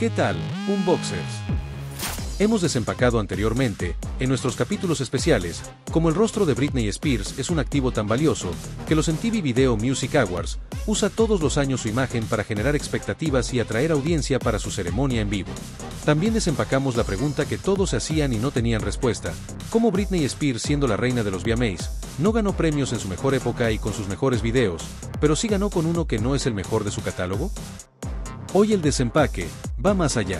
¿Qué tal, Unboxers? Hemos desempacado anteriormente, en nuestros capítulos especiales, cómo el rostro de Britney Spears es un activo tan valioso, que los MTV Video Music Awards usa todos los años su imagen para generar expectativas y atraer audiencia para su ceremonia en vivo. También desempacamos la pregunta que todos se hacían y no tenían respuesta: ¿cómo Britney Spears, siendo la reina de los VMAs, no ganó premios en su mejor época y con sus mejores videos, pero sí ganó con uno que no es el mejor de su catálogo? Hoy el desempaque va más allá.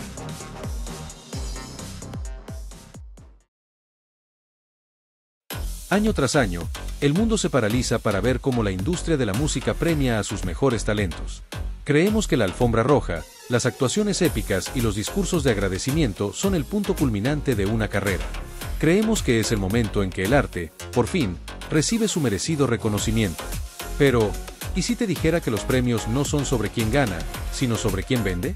Año tras año, el mundo se paraliza para ver cómo la industria de la música premia a sus mejores talentos. Creemos que la alfombra roja, las actuaciones épicas y los discursos de agradecimiento son el punto culminante de una carrera. Creemos que es el momento en que el arte, por fin, recibe su merecido reconocimiento. Pero, ¿y si te dijera que los premios no son sobre quién gana, sino sobre quién vende?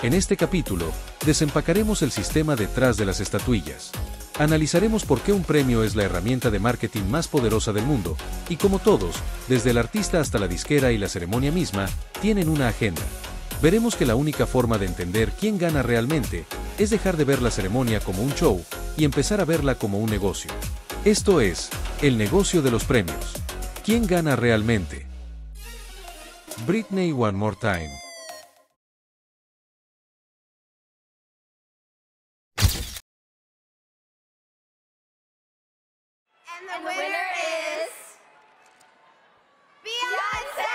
En este capítulo, desempacaremos el sistema detrás de las estatuillas. Analizaremos por qué un premio es la herramienta de marketing más poderosa del mundo, y cómo todos, desde el artista hasta la disquera y la ceremonia misma, tienen una agenda. Veremos que la única forma de entender quién gana realmente es dejar de ver la ceremonia como un show y empezar a verla como un negocio. Esto es, el negocio de los premios. ¿Quién gana realmente? Britney One More Time. And the winner is Beyoncé.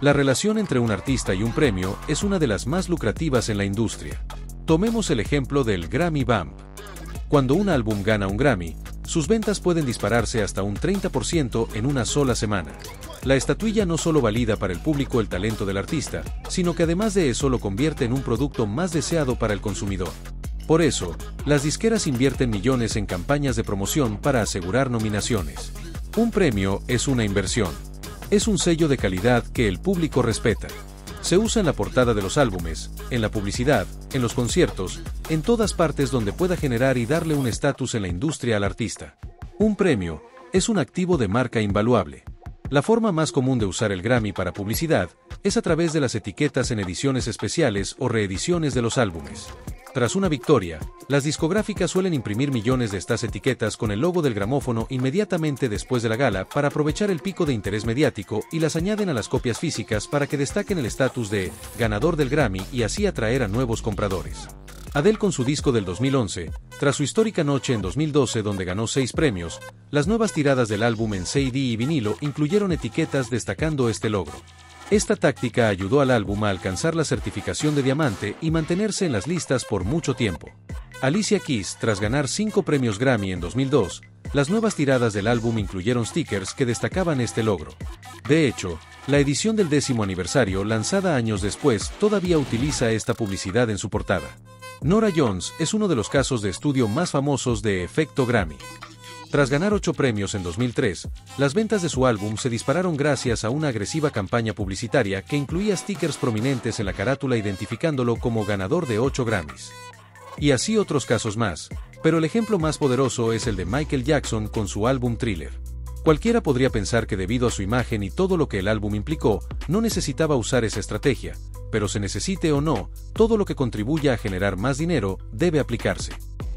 La relación entre un artista y un premio es una de las más lucrativas en la industria. Tomemos el ejemplo del Grammy Bump. Cuando un álbum gana un Grammy, sus ventas pueden dispararse hasta un 30% en una sola semana. La estatuilla no solo valida para el público el talento del artista, sino que además de eso lo convierte en un producto más deseado para el consumidor. Por eso, las disqueras invierten millones en campañas de promoción para asegurar nominaciones. Un premio es una inversión. Es un sello de calidad que el público respeta. Se usa en la portada de los álbumes, en la publicidad, en los conciertos, en todas partes donde pueda generar y darle un estatus en la industria al artista. Un premio es un activo de marca invaluable. La forma más común de usar el Grammy para publicidad es a través de las etiquetas en ediciones especiales o reediciones de los álbumes. Tras una victoria, las discográficas suelen imprimir millones de estas etiquetas con el logo del gramófono inmediatamente después de la gala para aprovechar el pico de interés mediático y las añaden a las copias físicas para que destaquen el estatus de ganador del Grammy y así atraer a nuevos compradores. Adele con su disco del 2011, tras su histórica noche en 2012 donde ganó 6 premios, las nuevas tiradas del álbum en CD y vinilo incluyeron etiquetas destacando este logro. Esta táctica ayudó al álbum a alcanzar la certificación de diamante y mantenerse en las listas por mucho tiempo. Alicia Keys, tras ganar 5 premios Grammy en 2002, las nuevas tiradas del álbum incluyeron stickers que destacaban este logro. De hecho, la edición del 10º aniversario lanzada años después todavía utiliza esta publicidad en su portada. Norah Jones es uno de los casos de estudio más famosos de efecto Grammy. Tras ganar 8 premios en 2003, las ventas de su álbum se dispararon gracias a una agresiva campaña publicitaria que incluía stickers prominentes en la carátula identificándolo como ganador de 8 Grammys. Y así otros casos más, pero el ejemplo más poderoso es el de Michael Jackson con su álbum Thriller. Cualquiera podría pensar que debido a su imagen y todo lo que el álbum implicó, no necesitaba usar esa estrategia, pero se necesite o no, todo lo que contribuya a generar más dinero debe aplicarse.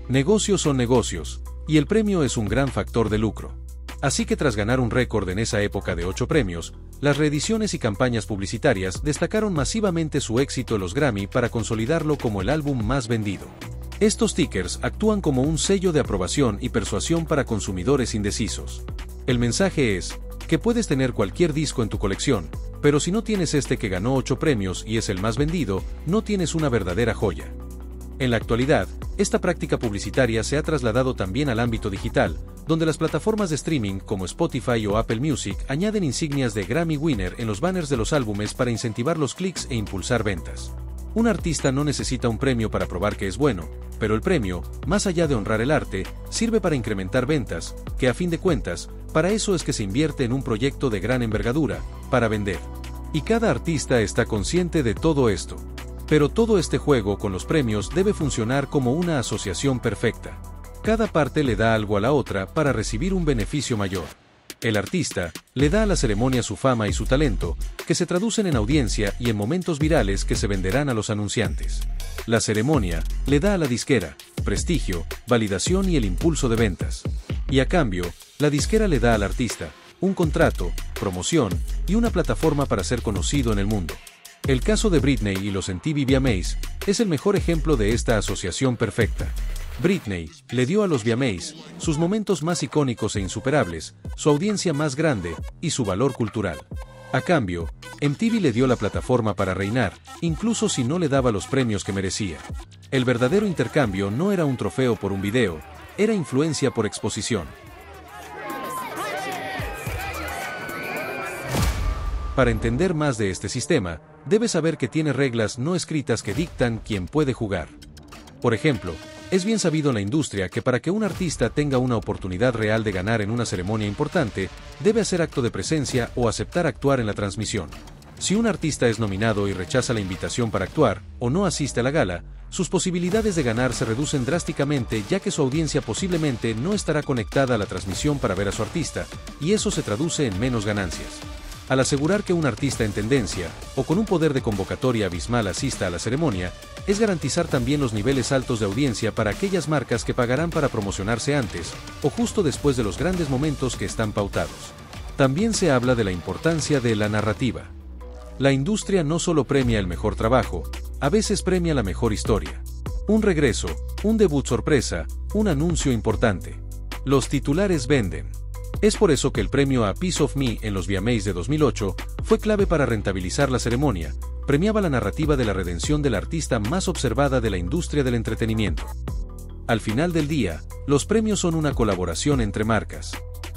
Negocios son negocios, y el premio es un gran factor de lucro. Así que tras ganar un récord en esa época de 8 premios, las reediciones y campañas publicitarias destacaron masivamente su éxito en los Grammy para consolidarlo como el álbum más vendido. Estos stickers actúan como un sello de aprobación y persuasión para consumidores indecisos. El mensaje es que puedes tener cualquier disco en tu colección, pero si no tienes este que ganó 8 premios y es el más vendido, no tienes una verdadera joya. En la actualidad, esta práctica publicitaria se ha trasladado también al ámbito digital, donde las plataformas de streaming como Spotify o Apple Music añaden insignias de Grammy Winner en los banners de los álbumes para incentivar los clics e impulsar ventas. Un artista no necesita un premio para probar que es bueno, pero el premio, más allá de honrar el arte, sirve para incrementar ventas, que a fin de cuentas, para eso es que se invierte en un proyecto de gran envergadura, para vender. Y cada artista está consciente de todo esto. Pero todo este juego con los premios debe funcionar como una asociación perfecta. Cada parte le da algo a la otra para recibir un beneficio mayor. El artista le da a la ceremonia su fama y su talento, que se traducen en audiencia y en momentos virales que se venderán a los anunciantes. La ceremonia le da a la disquera prestigio, validación y el impulso de ventas. Y a cambio, la disquera le da al artista un contrato, promoción y una plataforma para ser conocido en el mundo. El caso de Britney y los MTV VMAs es el mejor ejemplo de esta asociación perfecta. Britney le dio a los VMAs sus momentos más icónicos e insuperables, su audiencia más grande y su valor cultural. A cambio, MTV le dio la plataforma para reinar, incluso si no le daba los premios que merecía. El verdadero intercambio no era un trofeo por un video, era influencia por exposición. Para entender más de este sistema, debes saber que tiene reglas no escritas que dictan quién puede jugar. Por ejemplo, es bien sabido en la industria que para que un artista tenga una oportunidad real de ganar en una ceremonia importante, debe hacer acto de presencia o aceptar actuar en la transmisión. Si un artista es nominado y rechaza la invitación para actuar, o no asiste a la gala, sus posibilidades de ganar se reducen drásticamente ya que su audiencia posiblemente no estará conectada a la transmisión para ver a su artista, y eso se traduce en menos ganancias. Al asegurar que un artista en tendencia, o con un poder de convocatoria abismal asista a la ceremonia, es garantizar también los niveles altos de audiencia para aquellas marcas que pagarán para promocionarse antes, o justo después de los grandes momentos que están pautados. También se habla de la importancia de la narrativa. La industria no solo premia el mejor trabajo, a veces premia la mejor historia. Un regreso, un debut sorpresa, un anuncio importante. Los titulares venden. Es por eso que el premio A Piece of Me en los VMAs de 2008 fue clave para rentabilizar la ceremonia, premiaba la narrativa de la redención del artista más observada de la industria del entretenimiento. Al final del día, los premios son una colaboración entre marcas.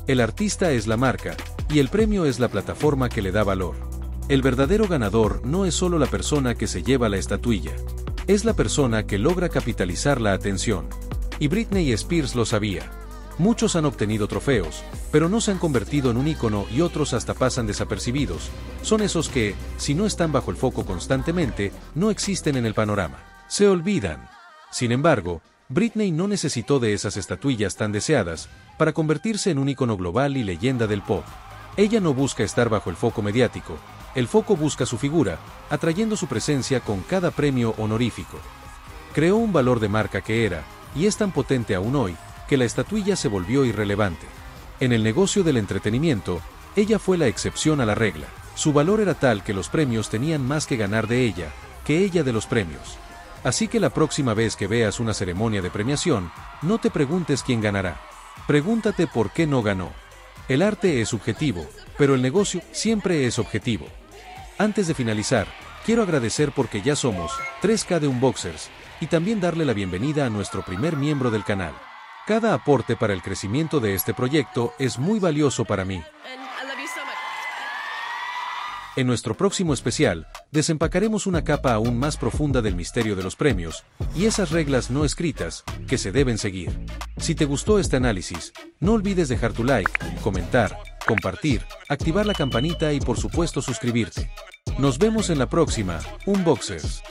El artista es la marca, y el premio es la plataforma que le da valor. El verdadero ganador no es solo la persona que se lleva la estatuilla, es la persona que logra capitalizar la atención. Y Britney Spears lo sabía. Muchos han obtenido trofeos, pero no se han convertido en un ícono y otros hasta pasan desapercibidos. Son esos que, si no están bajo el foco constantemente, no existen en el panorama. Se olvidan. Sin embargo, Britney no necesitó de esas estatuillas tan deseadas para convertirse en un ícono global y leyenda del pop. Ella no busca estar bajo el foco mediático, el foco busca su figura, atrayendo su presencia con cada premio honorífico. Creó un valor de marca que era, y es tan potente aún hoy, que la estatuilla se volvió irrelevante. En el negocio del entretenimiento, ella fue la excepción a la regla. Su valor era tal que los premios tenían más que ganar de ella, que ella de los premios. Así que la próxima vez que veas una ceremonia de premiación, no te preguntes quién ganará. Pregúntate por qué no ganó. El arte es subjetivo, pero el negocio siempre es objetivo. Antes de finalizar, quiero agradecer porque ya somos 3K de Unboxers, y también darle la bienvenida a nuestro primer miembro del canal. Cada aporte para el crecimiento de este proyecto es muy valioso para mí. En nuestro próximo especial, desempacaremos una capa aún más profunda del misterio de los premios, y esas reglas no escritas, que se deben seguir. Si te gustó este análisis, no olvides dejar tu like, comentar, compartir, activar la campanita y por supuesto suscribirte. Nos vemos en la próxima, Unboxers.